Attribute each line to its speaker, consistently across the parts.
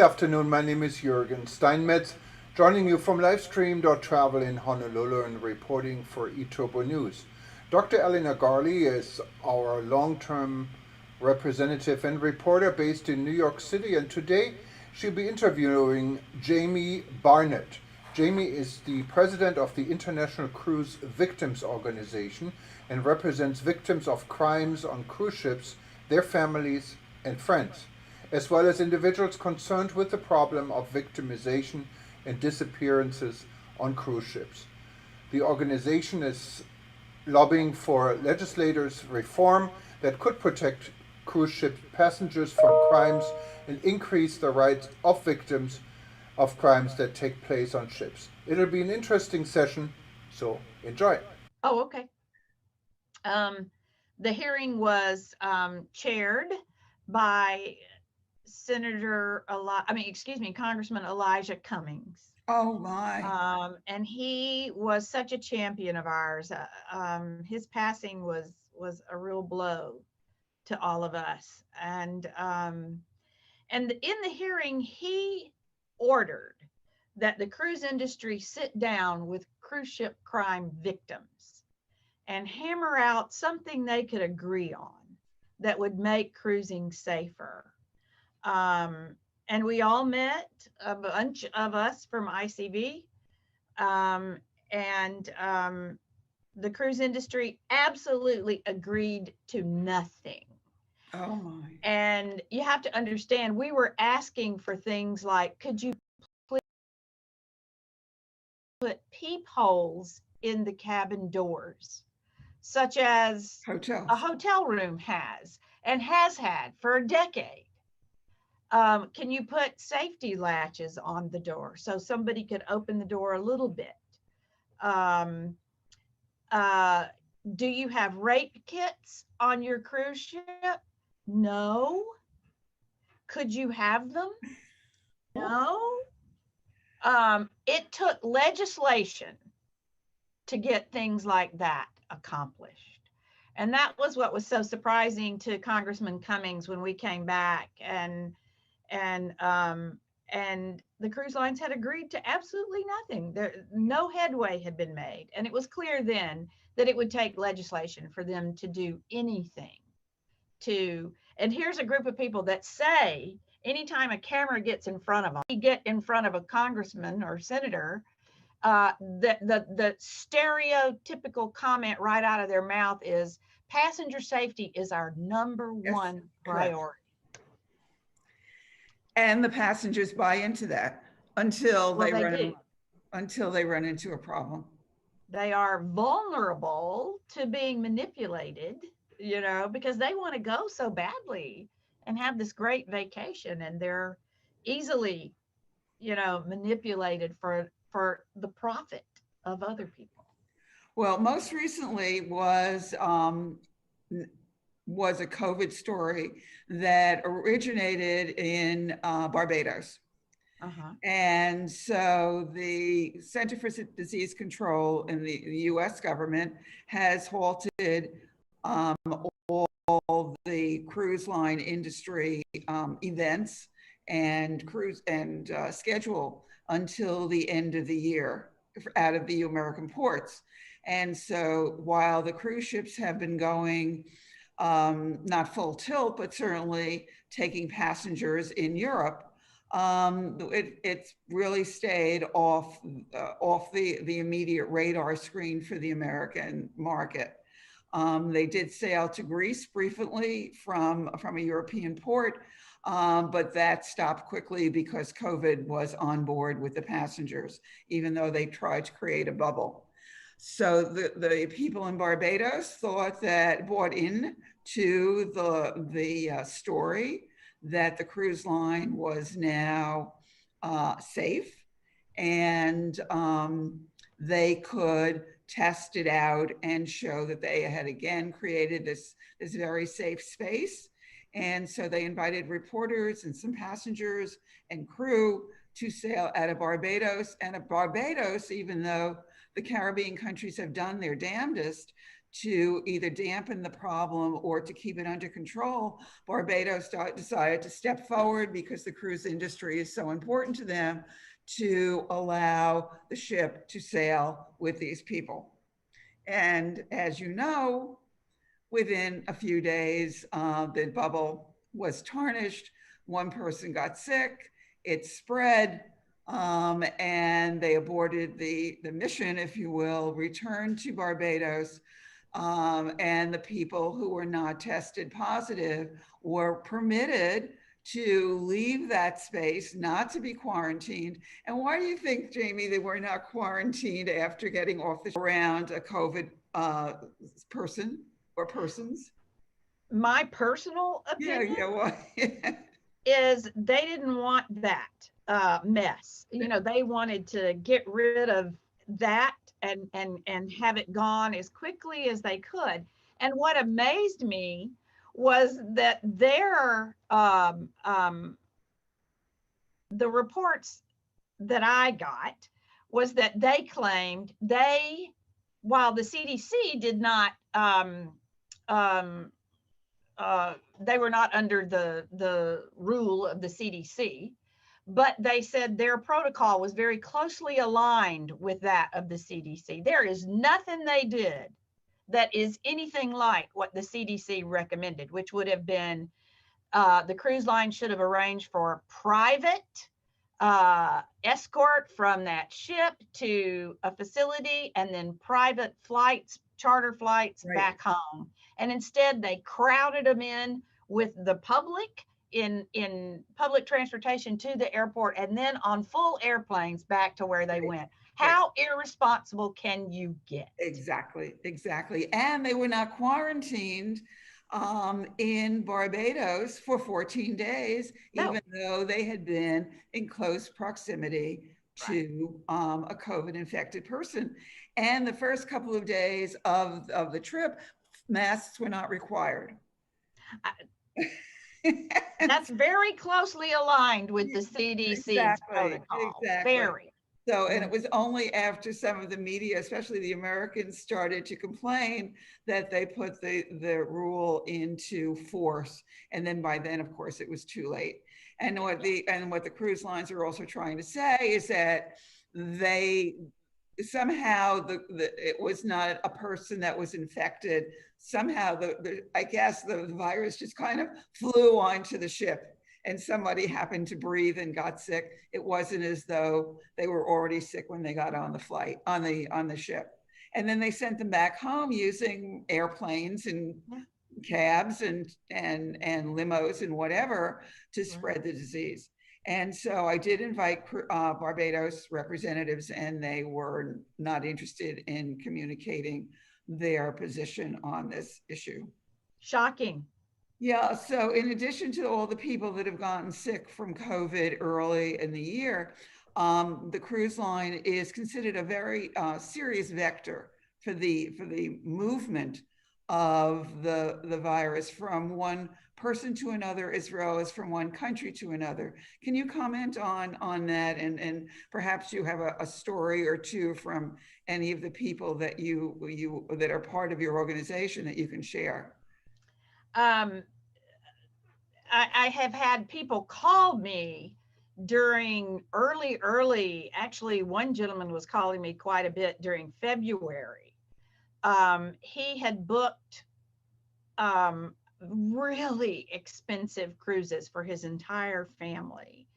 Speaker 1: afternoon. My name is Jürgen Steinmetz, joining you from livestream.travel in Honolulu and reporting for eTurboNews. Dr. Eleanor Garley is our long-term representative and reporter based in New York City, and today she'll be interviewing Jamie Barnett. Jamie is the president of the International Cruise Victims Organization and represents victims of crimes on cruise ships, their families, and friends, as well as individuals concerned with the problem of victimization and disappearances on cruise ships. The organization is lobbying for legislators' reform that could protect cruise ship passengers from crimes and increase the rights of victims of crimes that take place on ships. It'll be an interesting session, so enjoy.
Speaker 2: Oh, okay. The hearing was chaired by Congressman Elijah Cummings.
Speaker 3: Oh my.
Speaker 2: And he was such a champion of ours. His passing was a real blow to all of us. And in the hearing, he ordered that the cruise industry sit down with cruise ship crime victims and hammer out something they could agree on that would make cruising safer. And we all met, a bunch of us from ICV, and the cruise industry absolutely agreed to nothing.
Speaker 3: Oh my.
Speaker 2: And you have to understand, we were asking for things like, could you please put peepholes in the cabin doors, such as
Speaker 3: Hotels.
Speaker 2: a hotel room has and has had for a decade? Can you put safety latches on the door so somebody could open the door a little bit? Do you have rape kits on your cruise ship? No. Could you have them? No. It took legislation to get things like that accomplished. And that was what was so surprising to Congressman Cummings when we came back, and the cruise lines had agreed to absolutely nothing. No headway had been made. And it was clear then that it would take legislation for them to do anything and here's a group of people that say anytime a camera gets in front of them, you get in front of a congressman or senator, the stereotypical comment right out of their mouth is passenger safety is our number one priority.
Speaker 3: And the passengers buy into that until they run into a problem.
Speaker 2: They are vulnerable to being manipulated, because they want to go so badly and have this great vacation, and they're easily, manipulated for the profit of other people.
Speaker 3: Well, most recently was a COVID story that originated in Barbados.
Speaker 2: Uh-huh.
Speaker 3: And so the Center for Disease Control in the US government has halted all the cruise line industry events and schedule until the end of the year out of the American ports. And so while the cruise ships have been going not full tilt, but certainly taking passengers in Europe, it's really stayed off the immediate radar screen for the American market. They did sail to Greece briefly from a European port, but that stopped quickly because COVID was on board with the passengers, even though they tried to create a bubble. So the people in Barbados bought in to the story that the cruise line was now safe, and they could test it out and show that they had again created this very safe space. And so they invited reporters and some passengers and crew to sail out of Barbados. And at Barbados, even though the Caribbean countries have done their damnedest to either dampen the problem or to keep it under control, Barbados decided to step forward, because the cruise industry is so important to them, to allow the ship to sail with these people. And as you know, within a few days, the bubble was tarnished. One person got sick, it spread, and they aborted the mission, if you will, returned to Barbados. And the people who were not tested positive were permitted to leave that space, not to be quarantined. And why do you think, Jamie, they were not quarantined after getting off the ship around a COVID person or persons?
Speaker 2: My personal opinion is they didn't want that mess. You know, they wanted to get rid of that and have it gone as quickly as they could. And what amazed me was that their the reports that I got was that they claimed while the CDC did not they were not under the rule of the CDC, but they said their protocol was very closely aligned with that of the CDC. There is nothing they did that is anything like what the CDC recommended, which would have been the cruise line should have arranged for private escort from that ship to a facility, and then private flights, charter flights back home. And instead they crowded them in with the public in public transportation to the airport, and then on full airplanes back to where they went. How irresponsible can you get?
Speaker 3: Exactly. And they were not quarantined in Barbados for 14 days, even though they had been in close proximity to a COVID infected person. And the first couple of days of the trip, masks were not required.
Speaker 2: That's very closely aligned with the CDC's protocol. Very.
Speaker 3: So, and it was only after some of the media, especially the Americans, started to complain that they put the rule into force. And then by then, of course, it was too late. And what the cruise lines are also trying to say is that they somehow it was not a person that was infected. Somehow I guess the virus just kind of flew onto the ship, and somebody happened to breathe and got sick. It wasn't as though they were already sick when they got on the flight, on the ship. And then they sent them back home using airplanes and cabs and limos and whatever to spread the disease. And so I did invite Barbados representatives, and they were not interested in communicating their position on this issue.
Speaker 2: Shocking.
Speaker 3: Yeah, so in addition to all the people that have gotten sick from COVID early in the year, the cruise line is considered a very serious vector for the movement of the virus from one person to another, as well as from one country to another. Can you comment on that? And perhaps you have a story or two from any of the people that you that are part of your organization that you can share.
Speaker 2: I have had people call me during early, actually one gentleman was calling me quite a bit during February. He had booked really expensive cruises for his entire family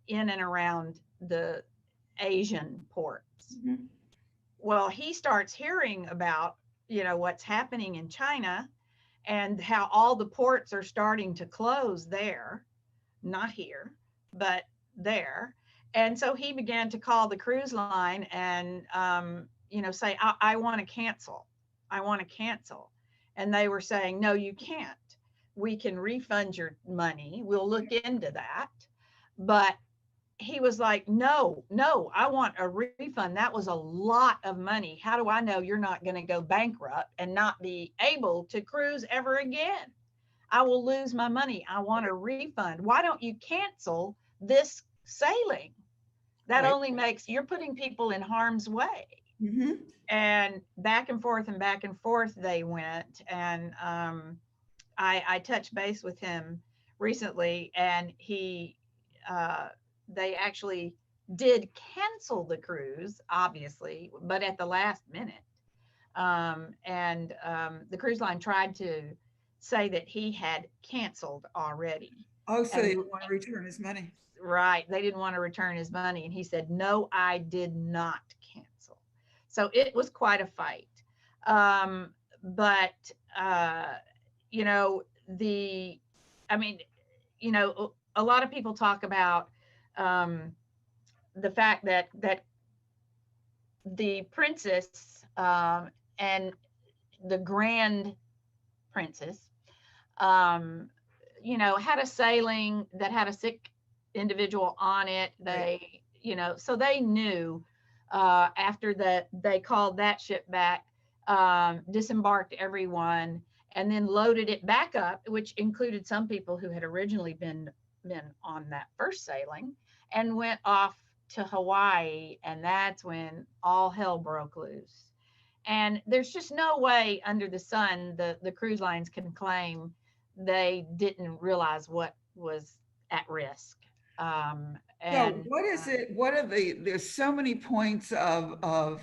Speaker 2: in and around the Asian ports. Mm-hmm. Well, he starts hearing about, what's happening in China and how all the ports are starting to close there, not here, but there. And so he began to call the cruise line and, say, I want to cancel. I want to cancel. And they were saying, no, you can't. We can refund your money. We'll look into that. But he was like, no, I want a refund. That was a lot of money. How do I know you're not going to go bankrupt and not be able to cruise ever again? I will lose my money. I want a refund. Why don't you cancel this sailing? That only makes, you're putting people in harm's way. And back and forth and back and forth they went. And I touched base with him recently, and they actually did cancel the cruise, obviously, but at the last minute. The cruise line tried to say that he had canceled already.
Speaker 3: Oh, so
Speaker 2: And
Speaker 3: they would want to return his money.
Speaker 2: right, they didn't want to return his money. And he said, no, I did not cancel. So it was quite a fight. But, you know, I mean, a lot of people talk about the fact that the princess and the grand princess, um, had a sailing that had a sick individual on it. They, so they knew after that they called that ship back, disembarked everyone, and then loaded it back up, which included some people who had originally been on that first sailing, and went off to Hawaii. And that's when all hell broke loose. And there's just no way under the sun the cruise lines can claim they didn't realize what was at risk.
Speaker 3: So what is it? What are there's so many points of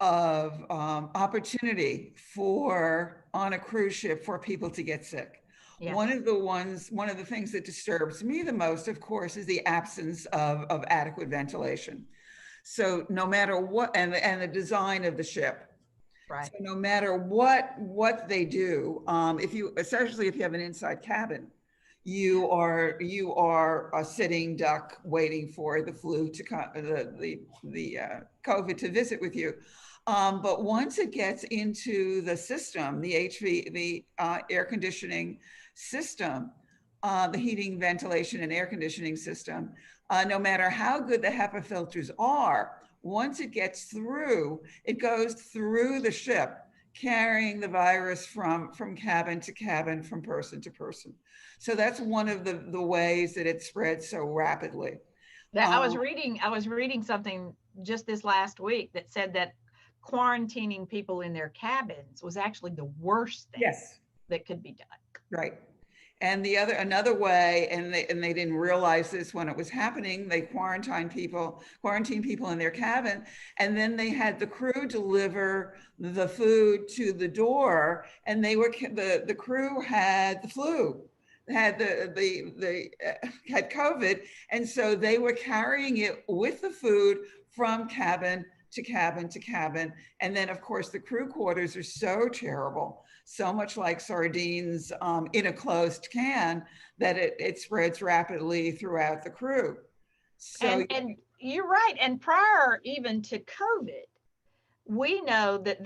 Speaker 3: opportunity for on a cruise ship for people to get sick.
Speaker 2: Yes.
Speaker 3: One of the things that disturbs me the most, of course, is the absence of adequate ventilation. So no matter what, and the design of the ship.
Speaker 2: Right.
Speaker 3: So no matter what they do, especially if you have an inside cabin, you are a sitting duck waiting for the flu to the COVID to visit with you. But once it gets into the system, the air conditioning system, the heating, ventilation, and air conditioning system, no matter how good the HEPA filters are, once it gets through, it goes through the ship, carrying the virus from cabin to cabin, from person to person. So that's one of the ways that it spreads so rapidly.
Speaker 2: I was reading something just this last week that said that quarantining people in their cabins was actually the worst thing that could be done.
Speaker 3: Right. And another way, and they didn't realize this when it was happening, they quarantined people in their cabin, and then they had the crew deliver the food to the door, and the crew had the flu, had had COVID, and so they were carrying it with the food from cabin to cabin to cabin. And then, of course, the crew quarters are so terrible, so much like sardines in a closed can, that it spreads rapidly throughout the crew. So,
Speaker 2: and you're right. And prior even to COVID, we know that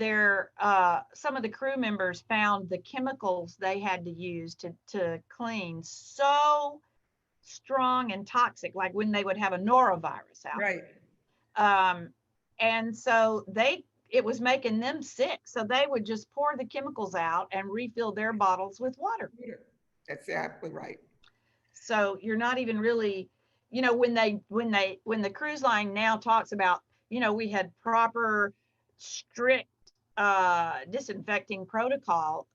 Speaker 2: some of the crew members found the chemicals they had to use to clean so strong and toxic, like when they would have a norovirus out.
Speaker 3: Right.
Speaker 2: And so it was making them sick. So they would just pour the chemicals out and refill their bottles with water.
Speaker 3: That's exactly right.
Speaker 2: So you're not even really, when the cruise line now talks about, we had proper, strict disinfecting protocol.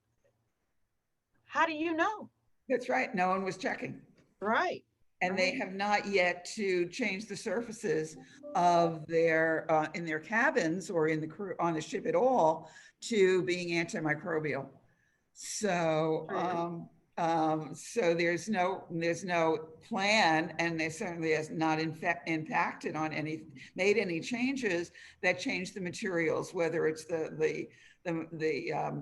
Speaker 2: How do you know?
Speaker 3: That's right. No one was checking.
Speaker 2: Right.
Speaker 3: And they have not yet to change the surfaces of their in their cabins or in the crew on the ship at all to being antimicrobial. So so there's no plan, and they certainly has not impacted on made any changes that change the materials, whether it's the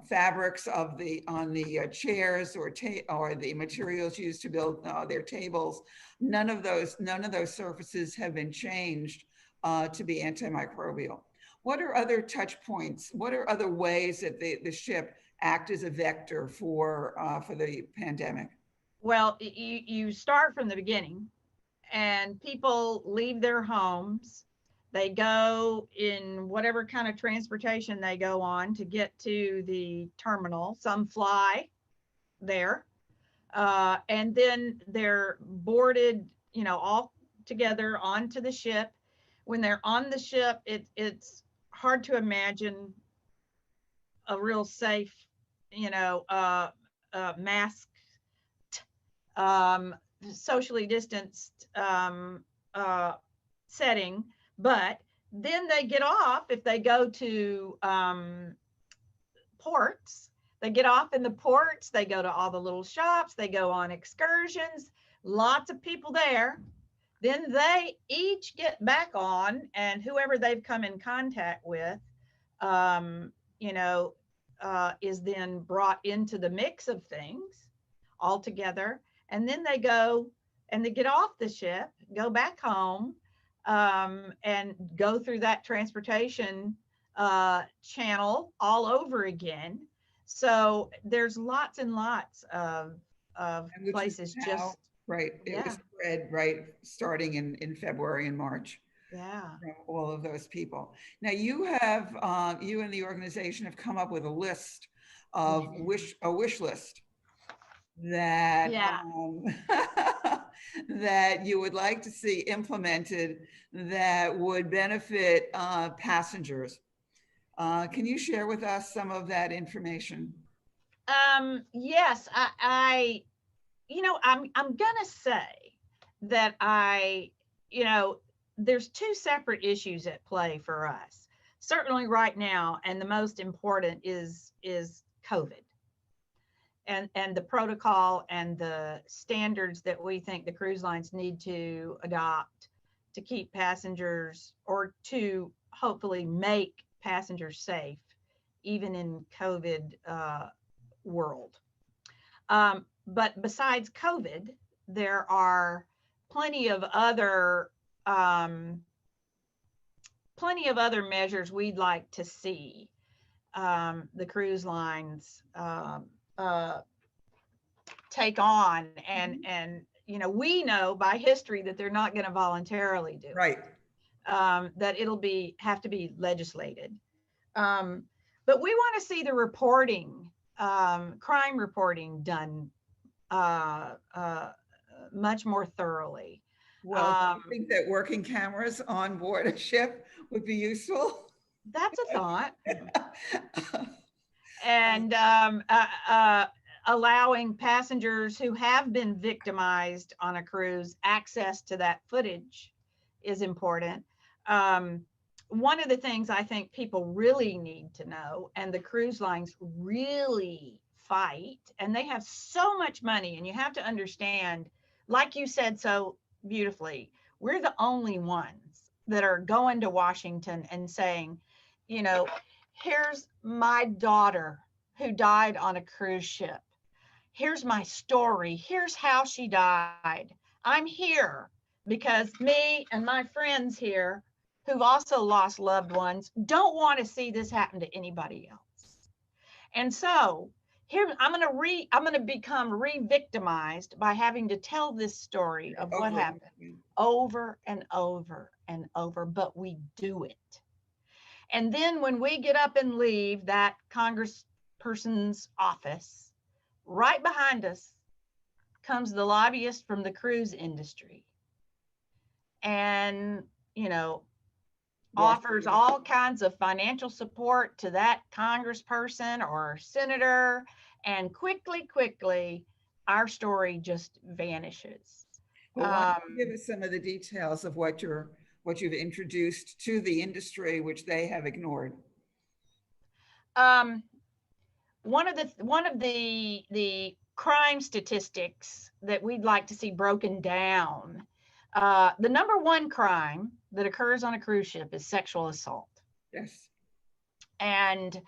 Speaker 3: fabrics on the chairs or the materials used to build their tables. None of those surfaces have been changed to be antimicrobial. What are other touch points? What are other ways that the ship act as a vector for the pandemic?
Speaker 2: Well, you start from the beginning, and people leave their homes. They go in whatever kind of transportation they go on to get to the terminal. Some fly there, and then they're boarded, all together onto the ship. when they're on the ship, it's hard to imagine a real safe, masked, um, socially distanced setting. But then they get off, if they go to ports, they get off in the ports, they go to all the little shops, they go on excursions, lots of people there. Then they each get back on, and whoever they've come in contact with, um, is then brought into the mix of things all together. And then they go and they get off the ship, go back home, and go through that transportation channel all over again. So there's lots and lots of places just
Speaker 3: right. It was spread right starting in February and March.
Speaker 2: Yeah.
Speaker 3: From all of those people. Now you have you and the organization have come up with a list of a wish list that that you would like to see implemented that would benefit passengers. Can you share with us some of that information?
Speaker 2: Yes, I'm gonna say that there's two separate issues at play for us. Certainly right now, and the most important is COVID and the protocol and the standards that we think the cruise lines need to adopt to keep passengers, or to hopefully make passengers safe, even in COVID world. But besides COVID, there are plenty of other measures we'd like to see the cruise lines take on, and we know by history that they're not going to voluntarily do
Speaker 3: right.
Speaker 2: That it'll have to be legislated. But we want to see the reporting, crime reporting done much more thoroughly.
Speaker 3: Well, do you think that working cameras on board a ship would be useful?
Speaker 2: That's a thought. And allowing passengers who have been victimized on a cruise access to that footage is important. One of the things I think people really need to know, and the cruise lines really fight, and they have so much money, and you have to understand, like you said so beautifully, we're the only ones that are going to Washington and saying, here's my daughter who died on a cruise ship. Here's my story. Here's how she died. I'm here because me and my friends here who've also lost loved ones don't want to see this happen to anybody else. And so here I'm going to become re-victimized by having to tell this story of what happened over and over and over, but we do it. And then when we get up and leave that congressperson's office, right behind us comes the lobbyist from the cruise industry, and offers all kinds of financial support to that congressperson or senator, and quickly our story just vanishes.
Speaker 3: Well, why don't you give us some of the details of what you've introduced to the industry, which they have ignored?
Speaker 2: One of the crime statistics that we'd like to see broken down. The number one crime that occurs on a cruise ship is sexual assault.
Speaker 3: Yes.
Speaker 2: And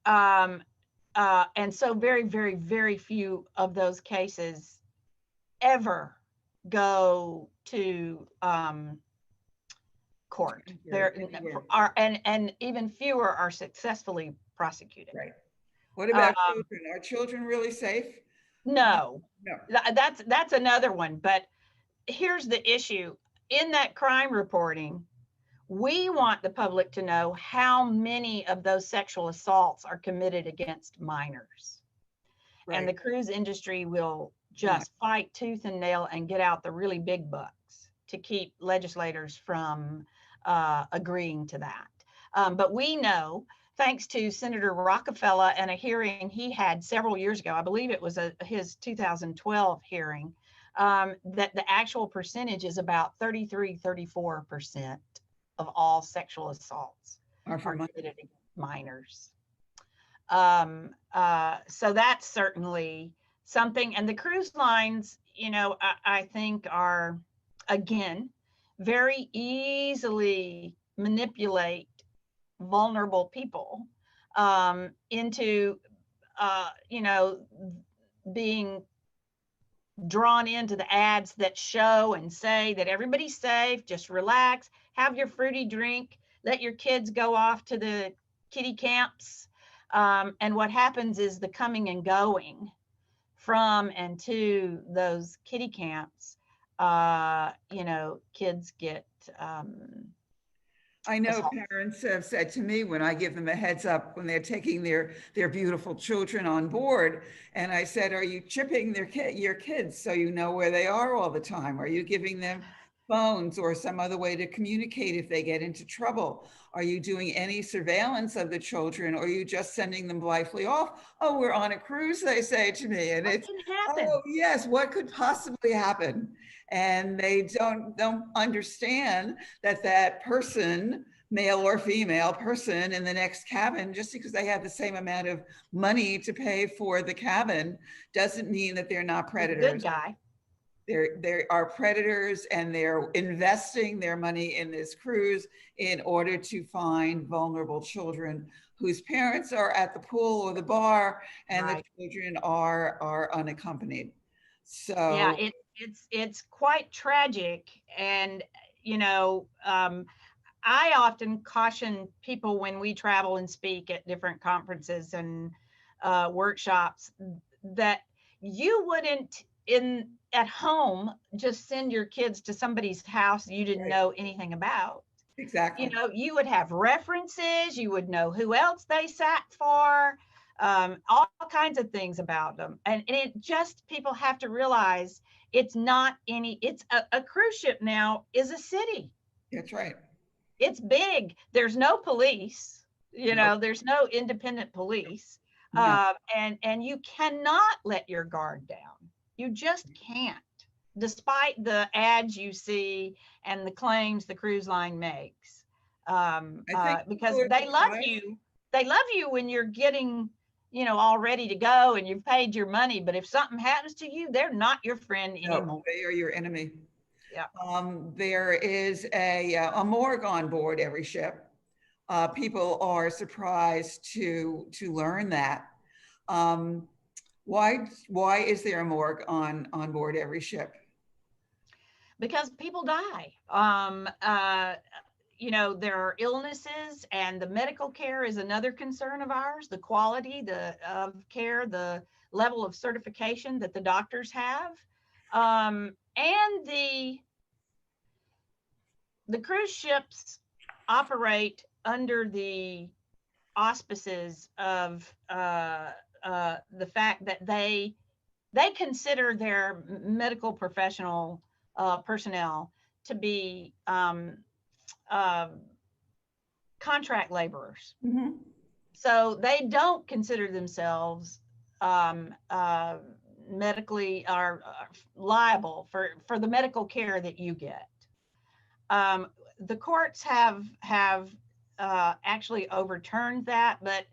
Speaker 2: so very, very, very few of those cases ever go to court. There are, and even fewer are successfully prosecuted.
Speaker 3: Right. What about children? Are children really safe?
Speaker 2: No. That's another one. But here's the issue. In that crime reporting, we want the public to know how many of those sexual assaults are committed against minors. Right. And the cruise industry will just fight tooth and nail and get out the really big bucks to keep legislators from agreeing to that. But we know, thanks to Senator Rockefeller and a hearing he had several years ago, I believe it was his 2012 hearing, that the actual percentage is about 33-34% of all sexual assaults
Speaker 3: Are
Speaker 2: are
Speaker 3: for
Speaker 2: committed against minors. So that's certainly something. And the cruise lines, you know, I think are, again, very easily manipulate vulnerable people into, you know, being drawn into the ads that show and say that everybody's safe, just relax, have your fruity drink, let your kids go off to the kiddie camps. And what happens is the coming and going from and to those kiddie camps, you know, kids get
Speaker 3: I know
Speaker 2: assaulted.
Speaker 3: parents have said to me when I give them a heads up when they're taking their beautiful children on board, and I said, "Are you chipping your kids so you know where they are all the time? Are you giving them phones or some other way to communicate if they get into trouble? Are you doing any surveillance of the children, or are you just sending them blithely off? Oh, we're on a cruise," they say to me, and
Speaker 2: What
Speaker 3: it's,
Speaker 2: can happen?
Speaker 3: oh yes, what could possibly happen? And they don't understand that that person, male or female person in the next cabin, just because they have the same amount of money to pay for the cabin doesn't mean that they're not
Speaker 2: The
Speaker 3: predators.
Speaker 2: good guy.
Speaker 3: They are predators, and they're investing their money in this cruise in order to find vulnerable children whose parents are at the pool or the bar, and
Speaker 2: Right.
Speaker 3: the children are unaccompanied.
Speaker 2: Yeah,
Speaker 3: So
Speaker 2: it's quite tragic. And you know, I often caution people when we travel and speak at different conferences and workshops that you wouldn't in at home just send your kids to somebody's house you didn't
Speaker 3: right,
Speaker 2: know anything about. You
Speaker 3: exactly.
Speaker 2: know, you would have references, you would know who else they sat for, all kinds of things about them. And it just, people have to realize it's not any, it's a cruise ship now is a city.
Speaker 3: That's right.
Speaker 2: It's big. There's no police, you
Speaker 3: Nope.
Speaker 2: know, there's no independent police.
Speaker 3: No.
Speaker 2: And you cannot let your guard down. You just can't, despite the ads you see and the claims the cruise line makes.
Speaker 3: I think
Speaker 2: Because
Speaker 3: people are
Speaker 2: they love
Speaker 3: surprised.
Speaker 2: you. They love you when you're getting, you know, all ready to go and you've paid your money. But if something happens to you, they're not your friend
Speaker 3: No,
Speaker 2: anymore.
Speaker 3: they are your enemy.
Speaker 2: Yeah.
Speaker 3: There is a morgue on board every ship. People are surprised to learn that. Um, why is there a morgue on board every ship?
Speaker 2: Because people die. You know, there are illnesses, and the medical care is another concern of ours. The quality of care, the level of certification that the doctors have, and the cruise ships operate under the auspices of the fact that they consider their medical professional personnel to be uh, contract laborers.
Speaker 3: Mm-hmm.
Speaker 2: So they don't consider themselves um, uh, medically or liable for the medical care that you get. The courts have actually overturned that, but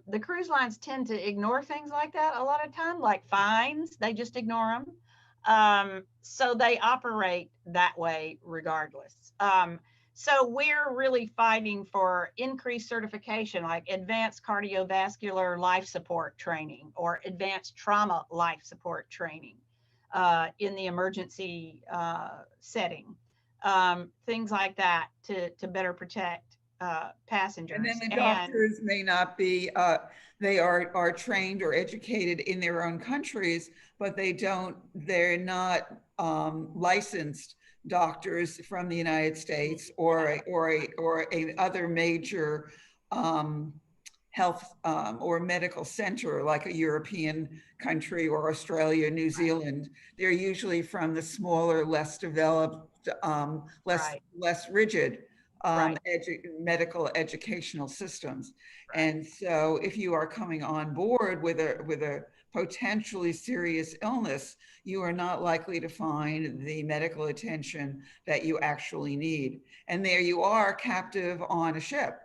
Speaker 2: the cruise lines tend to ignore things like that a lot of time, like fines. They just ignore them. So they operate that way regardless. So we're really fighting for increased certification, like advanced cardiovascular life support training or advanced trauma life support training in the emergency setting. Things like that to better protect passengers.
Speaker 3: And then the
Speaker 2: And
Speaker 3: doctors may not be, they are trained or educated in their own countries, but they're not licensed doctors from the United States or a other major health or medical center like a European country or Australia, New Zealand. They're usually from the smaller, less developed,
Speaker 2: right.
Speaker 3: less rigid
Speaker 2: Right.
Speaker 3: medical educational systems. And so if you are coming on board with a potentially serious illness, you are not likely to find the medical attention that you actually need. And there you are, captive on a ship.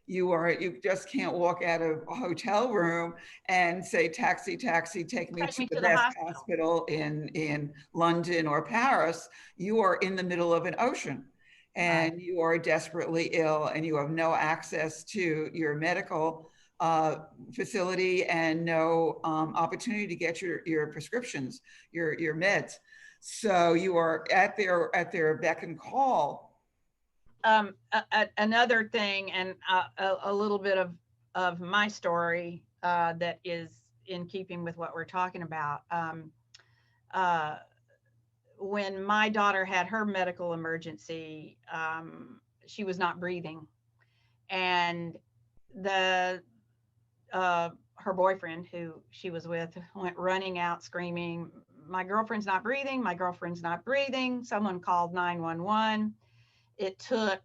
Speaker 3: You just can't walk out of a hotel room and say, taxi, taxi, take me
Speaker 2: Take
Speaker 3: to
Speaker 2: me
Speaker 3: the
Speaker 2: to the
Speaker 3: best
Speaker 2: hospital.
Speaker 3: hospital in London or Paris. You are in the middle of an ocean, and
Speaker 2: Right.
Speaker 3: you are desperately ill, and you have no access to your medical facility and no opportunity to get your prescriptions, your meds. So you are at their beck and call.
Speaker 2: Another thing, and a little bit of my story that is in keeping with what we're talking about. Uh, when my daughter had her medical emergency, she was not breathing, and the her boyfriend, who she was with, went running out screaming, "My girlfriend's not breathing! My girlfriend's not breathing!" Someone called 911. It took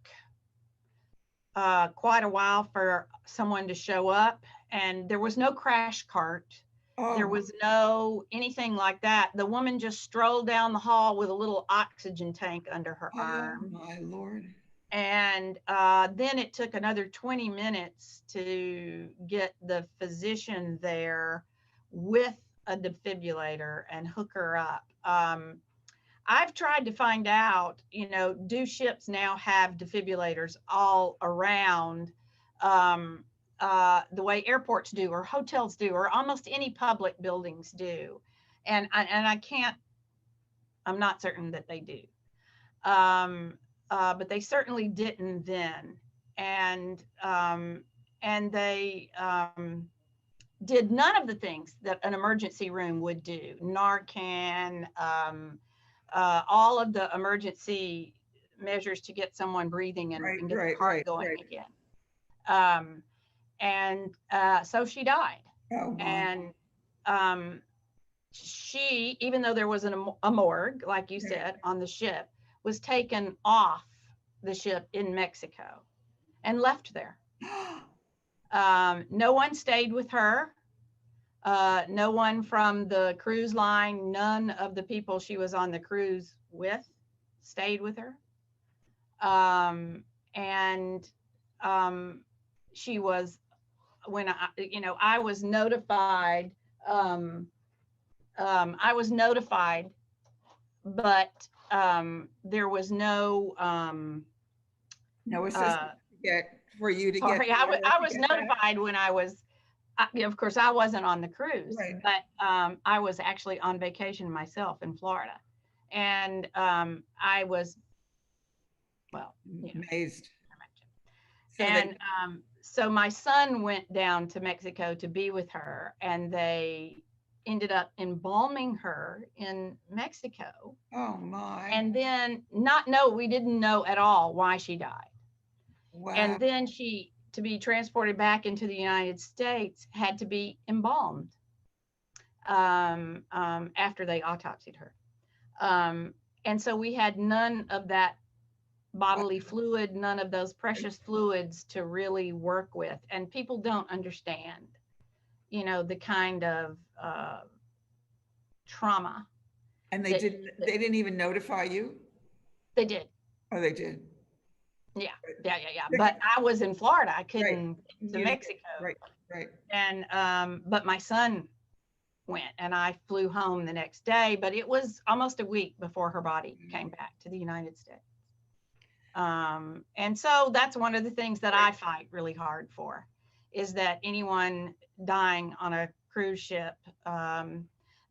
Speaker 2: quite a while for someone to show up, and there was no crash cart. There
Speaker 3: Oh,
Speaker 2: was no anything like that. The woman just strolled down the hall with a little oxygen tank under her
Speaker 3: oh
Speaker 2: arm.
Speaker 3: my Lord.
Speaker 2: And then it took another 20 minutes to get the physician there with a defibrillator and hook her up. I've tried to find out, do ships now have defibrillators all around, the way airports do, or hotels do, or almost any public buildings do? And I can't, I'm not certain that they do. Um, but they certainly didn't then. And, and they did none of the things that an emergency room would do. Narcan, all of the emergency measures to get someone breathing and,
Speaker 3: Right,
Speaker 2: and get the
Speaker 3: right,
Speaker 2: heart
Speaker 3: right,
Speaker 2: going
Speaker 3: right.
Speaker 2: again. And so she died.
Speaker 3: Oh my.
Speaker 2: And she, even though there was a morgue, like you
Speaker 3: Right.
Speaker 2: said, on the ship, was taken off the ship in Mexico and left there. No one stayed with her. No one from the cruise line, none of the people she was on the cruise with stayed with her. And she was, when I was notified, I was notified, but there was no,
Speaker 3: No assistance to get for you to get
Speaker 2: sorry, I
Speaker 3: there, to
Speaker 2: was
Speaker 3: get back.
Speaker 2: notified when I was, of course, I wasn't on the cruise,
Speaker 3: Right.
Speaker 2: but I was actually on vacation myself in Florida. And I was, well,
Speaker 3: Amazed. So
Speaker 2: and
Speaker 3: they,
Speaker 2: so my son went down to Mexico to be with her, and they ended up embalming her in Mexico.
Speaker 3: oh my.
Speaker 2: And then we didn't know at all why she died.
Speaker 3: Wow.
Speaker 2: And then she, to be transported back into the United States, had to be embalmed after they autopsied her. And so we had none of that bodily fluid, none of those precious fluids to really work with. And people don't understand, the kind of trauma.
Speaker 3: And
Speaker 2: That
Speaker 3: they didn't even notify you?
Speaker 2: they did.
Speaker 3: Oh, they did.
Speaker 2: Yeah. But I was in Florida. I
Speaker 3: Right.
Speaker 2: couldn't to
Speaker 3: You-
Speaker 2: Mexico.
Speaker 3: Right.
Speaker 2: And but my son went, and I flew home the next day, but it was almost a week before her body came back to the United States. And so that's one of the things that I fight really hard for, is that anyone dying on a cruise ship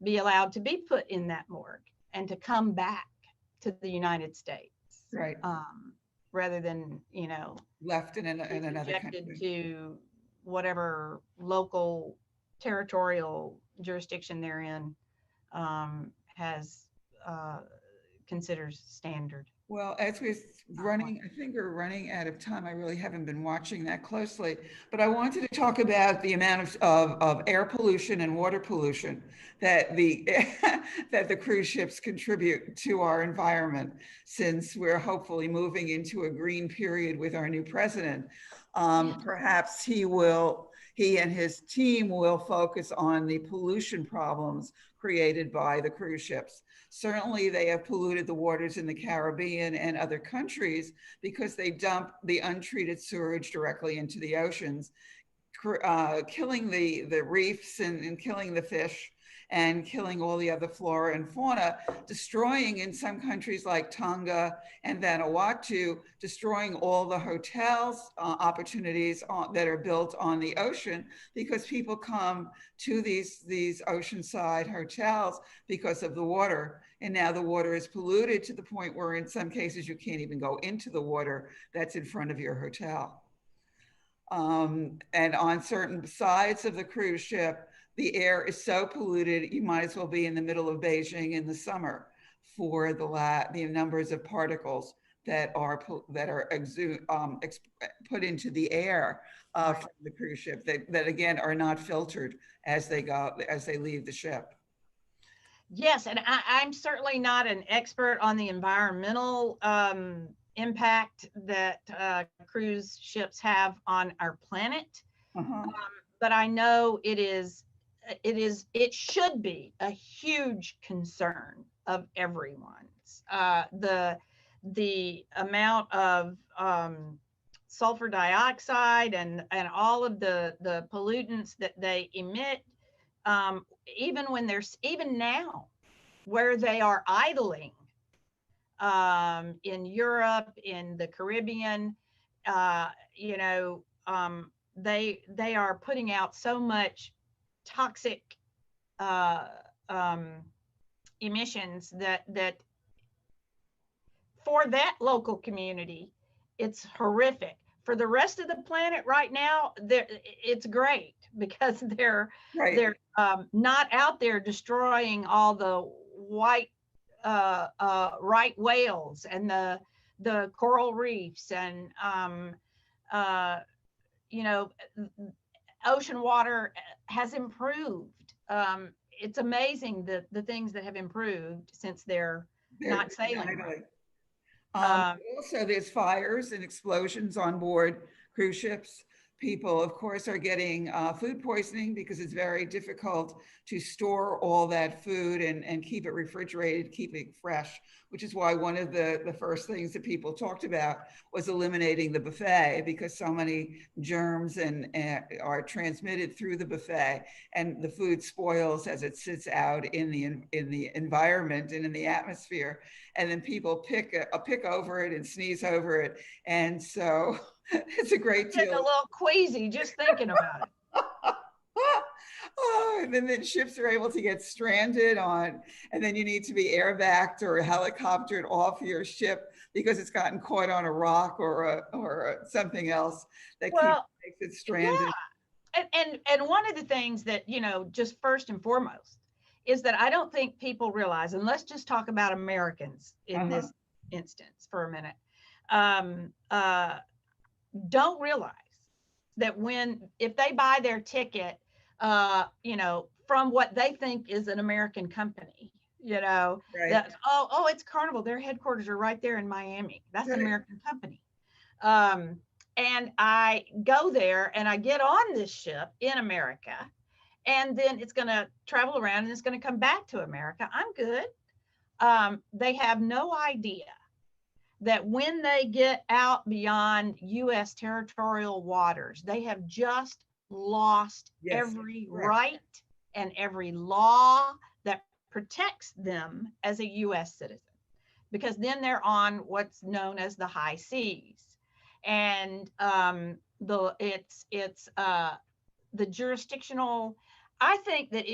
Speaker 2: be allowed to be put in that morgue and to come back to the United States.
Speaker 3: Right.
Speaker 2: Rather than,
Speaker 3: Left in another
Speaker 2: subjected
Speaker 3: country.
Speaker 2: to whatever local territorial jurisdiction they're in has considers standard.
Speaker 3: Well, as we're running, I think we're running out of time. I really haven't been watching that closely, but I wanted to talk about the amount of air pollution and water pollution that the that the cruise ships contribute to our environment, since we're hopefully moving into a green period with our new president. Perhaps he and his team will focus on the pollution problems created by the cruise ships. Certainly, they have polluted the waters in the Caribbean and other countries because they dump the untreated sewage directly into the oceans, killing the reefs and killing the fish and killing all the other flora and fauna, destroying in some countries like Tonga and Vanuatu, destroying all the hotels opportunities that are built on the ocean, because people come to these oceanside hotels because of the water. And now the water is polluted to the point where in some cases you can't even go into the water that's in front of your hotel. And on certain sides of the cruise ship, the air is so polluted, you might as well be in the middle of Beijing in the summer for the numbers of particles that are put into the air from the cruise ship that again are not filtered as they leave the ship.
Speaker 2: Yes, and I'm certainly not an expert on the environmental impact that cruise ships have on our planet, but I know it should be a huge concern of everyone's. The amount of sulfur dioxide and all of the pollutants that they emit, even now, where they are idling in Europe, in the Caribbean, they are putting out so much toxic emissions that for that local community, it's horrific. For the rest of the planet right now, it's great because they're not out there destroying all the right whales and the coral reefs and ocean water has improved. It's amazing the things that have improved since they're not sailing.
Speaker 3: Also, there's fires and explosions on board cruise ships. People, of course, are getting food poisoning because it's very difficult to store all that food and keep it refrigerated, keep it fresh, which is why one of the first things that people talked about was eliminating the buffet, because so many germs are transmitted through the buffet, and the food spoils as it sits out in the environment and in the atmosphere, and then people pick over it and sneeze over it, and so it's a great deal.
Speaker 2: Getting a little queasy just thinking about it.
Speaker 3: Oh, and then ships are able to get stranded and then you need to be air vac or helicoptered off your ship because it's gotten caught on a rock or something else that makes it stranded.
Speaker 2: Yeah. And one of the things that, just first and foremost is that I don't think people realize, and let's just talk about Americans in this instance for a minute, don't realize that if they buy their ticket, from what they think is an American company, that, it's Carnival, their headquarters are right there in Miami. That's an American company. And I go there and I get on this ship in America, and then it's going to travel around and it's going to come back to America. I'm good. They have no idea that when they get out beyond U.S. territorial waters, they have just lost every right and every law that protects them as a U.S. citizen, because then they're on what's known as the high seas, and the jurisdictional. I think that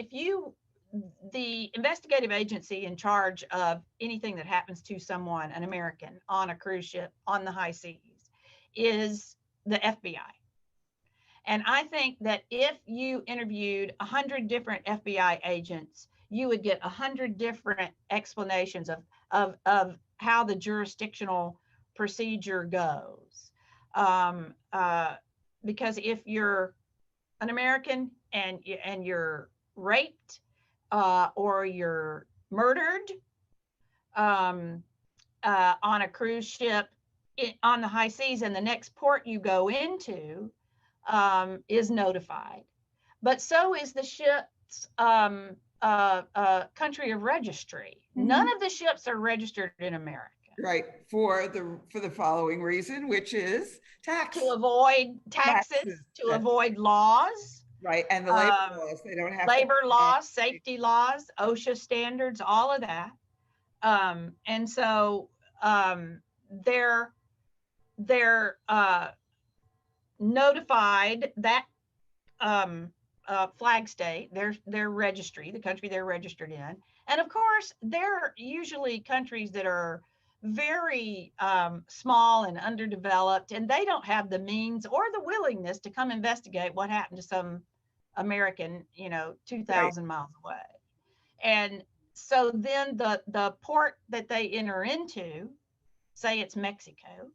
Speaker 2: the investigative agency in charge of anything that happens to someone, an American, on a cruise ship on the high seas, is the FBI. And I think that if you interviewed 100 different FBI agents, you would get 100 different explanations of how the jurisdictional procedure goes. Because if you're an American and you're raped or you're murdered on a cruise ship on the high seas, and the next port you go into is notified, but so is the ship's country of registry.
Speaker 3: Mm-hmm.
Speaker 2: None of the ships are registered in America.
Speaker 3: Right, for the following reason, which is tax.
Speaker 2: To avoid taxes. To avoid laws.
Speaker 3: Right, and the labor laws, they don't have
Speaker 2: labor laws, safety laws, OSHA standards, all of that. And so they're notified that flag state, their registry, the country they're registered in. And of course, they're usually countries that are very small and underdeveloped, and they don't have the means or the willingness to come investigate what happened to some American, 2,000 miles away. And so then the port that they enter into, say it's Mexico,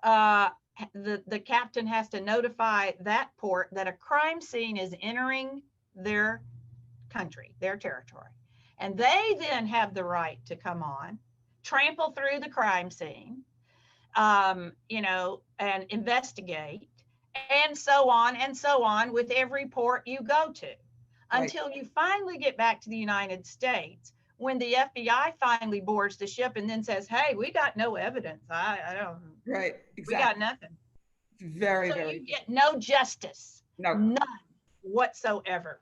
Speaker 2: the captain has to notify that port that a crime scene is entering their country, their territory. And they then have the right to come on, trample through the crime scene, and investigate, and so on with every port you go to, until you finally get back to the United States, when the FBI finally boards the ship and then says, hey, we got no evidence. I don't.
Speaker 3: Right, exactly.
Speaker 2: We got nothing.
Speaker 3: Very,
Speaker 2: so
Speaker 3: very.
Speaker 2: You get no justice.
Speaker 3: No.
Speaker 2: None whatsoever.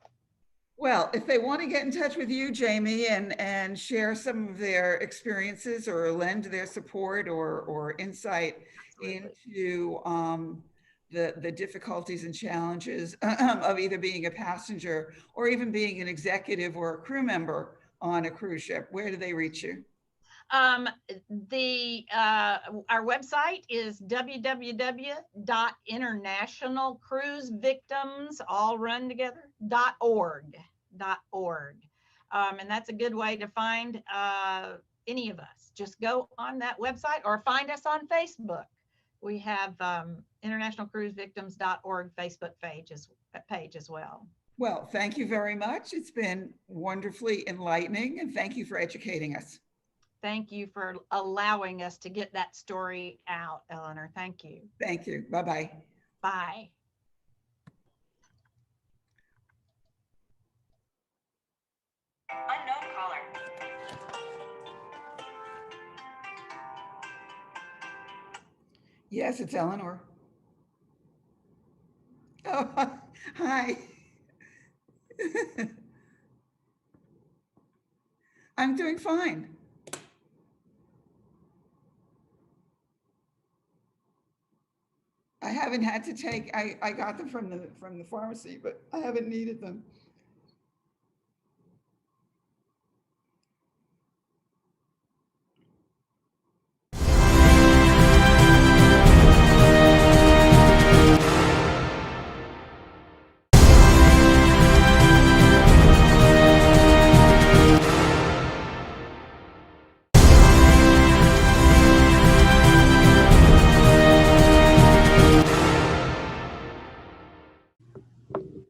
Speaker 3: Well, if they want to get in touch with you, Jamie, and share some of their experiences or lend their support or insight into the difficulties and challenges of either being a passenger or even being an executive or a crew member on a cruise ship, where do they reach you?
Speaker 2: Our website is www.internationalcruisevictims.org. And that's a good way to find any of us. Just go on that website or find us on Facebook. We have internationalcruisevictims.org Facebook page as well.
Speaker 3: Well, thank you very much. It's been wonderfully enlightening, and thank you for educating us.
Speaker 2: Thank you for allowing us to get that story out, Eleanor. Thank you.
Speaker 3: Thank you. Bye-bye.
Speaker 2: Bye.
Speaker 4: Unknown caller.
Speaker 3: Yes, it's Eleanor. Oh, hi. I'm doing fine. I haven't had to take, I got them from the pharmacy, but I haven't needed them.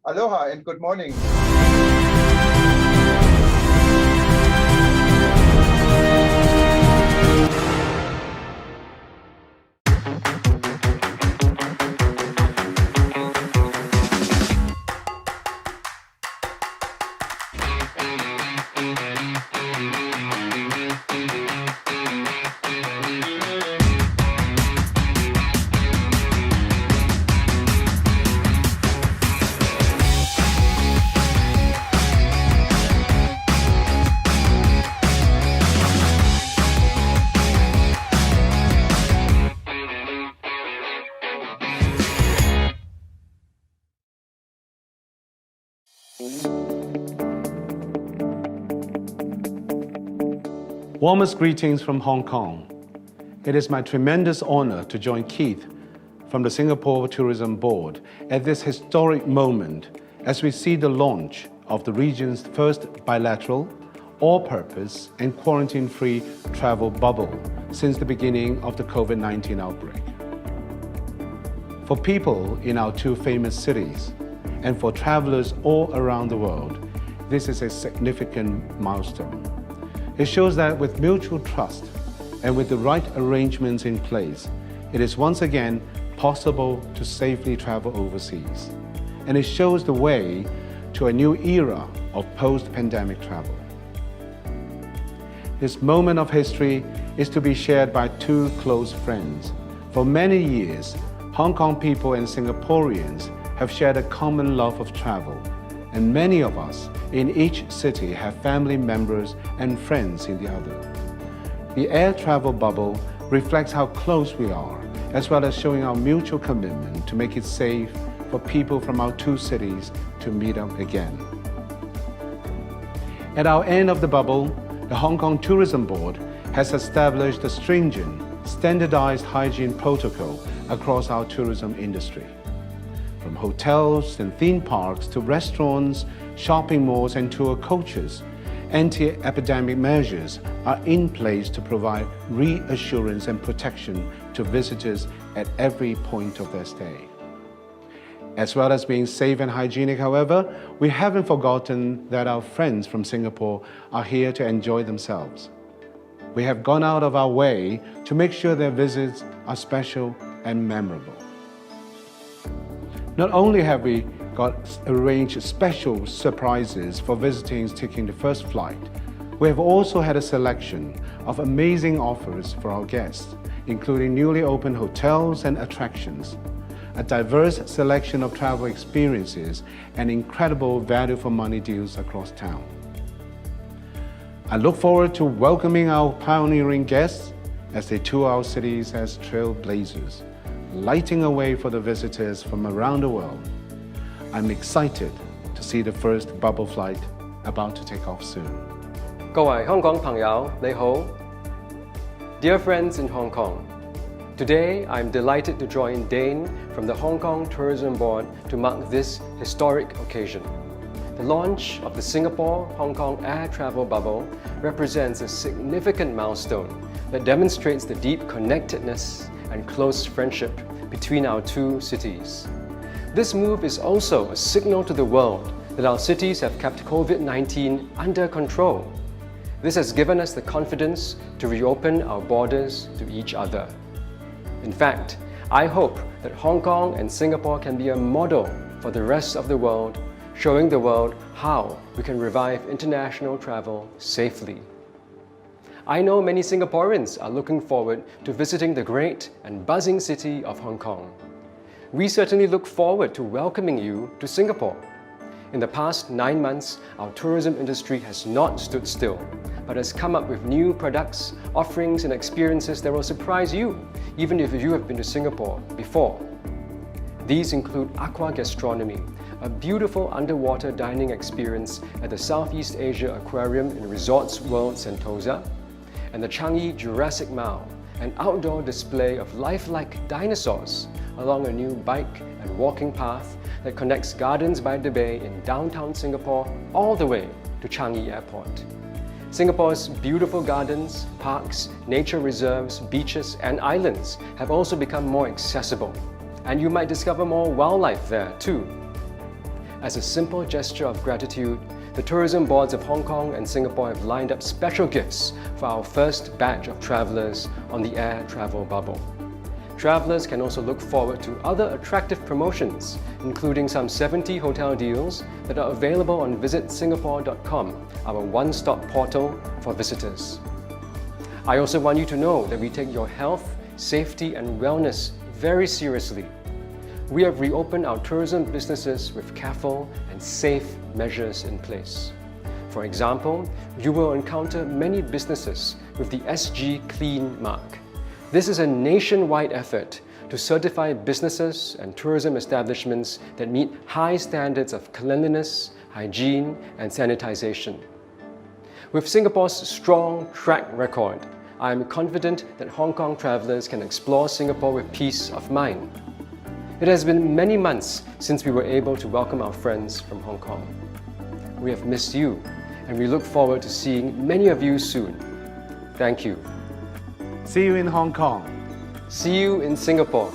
Speaker 1: Aloha and good morning.
Speaker 5: Warmest greetings from Hong Kong. It is my tremendous honor to join Keith from the Singapore Tourism Board at this historic moment as we see the launch of the region's first bilateral all-purpose and quarantine-free travel bubble since the beginning of the COVID-19 outbreak. For people in our two famous cities and for travelers all around the world, this is a significant milestone. It shows that with mutual trust and with the right arrangements in place, it is once again possible to safely travel overseas. And it shows the way to a new era of post-pandemic travel. This moment of history is to be shared by two close friends. For many years, Hong Kong people and Singaporeans have shared a common love of travel, and many of us in each city have family members and friends in the other. The air travel bubble reflects how close we are, as well as showing our mutual commitment to make it safe for people from our two cities to meet up again. At our end of the bubble, the Hong Kong Tourism Board has established a stringent, standardized hygiene protocol across our tourism industry. From hotels and theme parks to restaurants, shopping malls and tour coaches, anti-epidemic measures are in place to provide reassurance and protection to visitors at every point of their stay. As well as being safe and hygienic, however, we haven't forgotten that our friends from Singapore are here to enjoy themselves. We have gone out of our way to make sure their visits are special and memorable. Not only have we arranged special surprises for visitors taking the first flight, we have also had a selection of amazing offers for our guests, including newly opened hotels and attractions, a diverse selection of travel experiences, and incredible value for money deals across town. I look forward to welcoming our pioneering guests as they tour our cities as trailblazers, lighting a way for the visitors from around the world. I'm excited to see the first bubble flight about to take off soon.
Speaker 4: 各位香港朋友，你好。Dear friends in Hong Kong, today I'm delighted to join Dane from the Hong Kong Tourism Board to mark this historic occasion. The launch of the Singapore-Hong Kong air travel bubble represents a significant milestone that demonstrates the deep connectedness and close friendship between our two cities. This move is also a signal to the world that our cities have kept COVID-19 under control. This has given us the confidence to reopen our borders to each other. In fact, I hope that Hong Kong and Singapore can be a model for the rest of the world, showing the world how we can revive international travel safely. I know many Singaporeans are looking forward to visiting the great and buzzing city of Hong Kong. We certainly look forward to welcoming you to Singapore. In the past 9 months, our tourism industry has not stood still, but has come up with new products, offerings and experiences that will surprise you, even if you have been to Singapore before. These include aqua gastronomy, a beautiful underwater dining experience at the Southeast Asia Aquarium in Resorts World Sentosa, and the Changi Jurassic Mall, an outdoor display of lifelike dinosaurs along a new bike and walking path that connects Gardens by the Bay in downtown Singapore all the way to Changi Airport. Singapore's beautiful gardens, parks, nature reserves, beaches and islands have also become more accessible, and you might discover more wildlife there too. As a simple gesture of gratitude, the tourism boards of Hong Kong and Singapore have lined up special gifts for our first batch of travelers on the air travel bubble. Travelers can also look forward to other attractive promotions, including some 70 hotel deals that are available on visitsingapore.com, our one-stop portal for visitors. I also want you to know that we take your health, safety and wellness very seriously. We have reopened our tourism businesses with careful and safe measures in place. For example, you will encounter many businesses with the SG Clean mark. This is a nationwide effort to certify businesses and tourism establishments that meet high standards of cleanliness, hygiene, and sanitization. With Singapore's strong track record, I am confident that Hong Kong travelers can explore Singapore with peace of mind. It has been many months since we were able to welcome our friends from Hong Kong. We have missed you, and we look forward to seeing many of you soon. Thank you.
Speaker 5: See you in Hong Kong.
Speaker 4: See you in Singapore.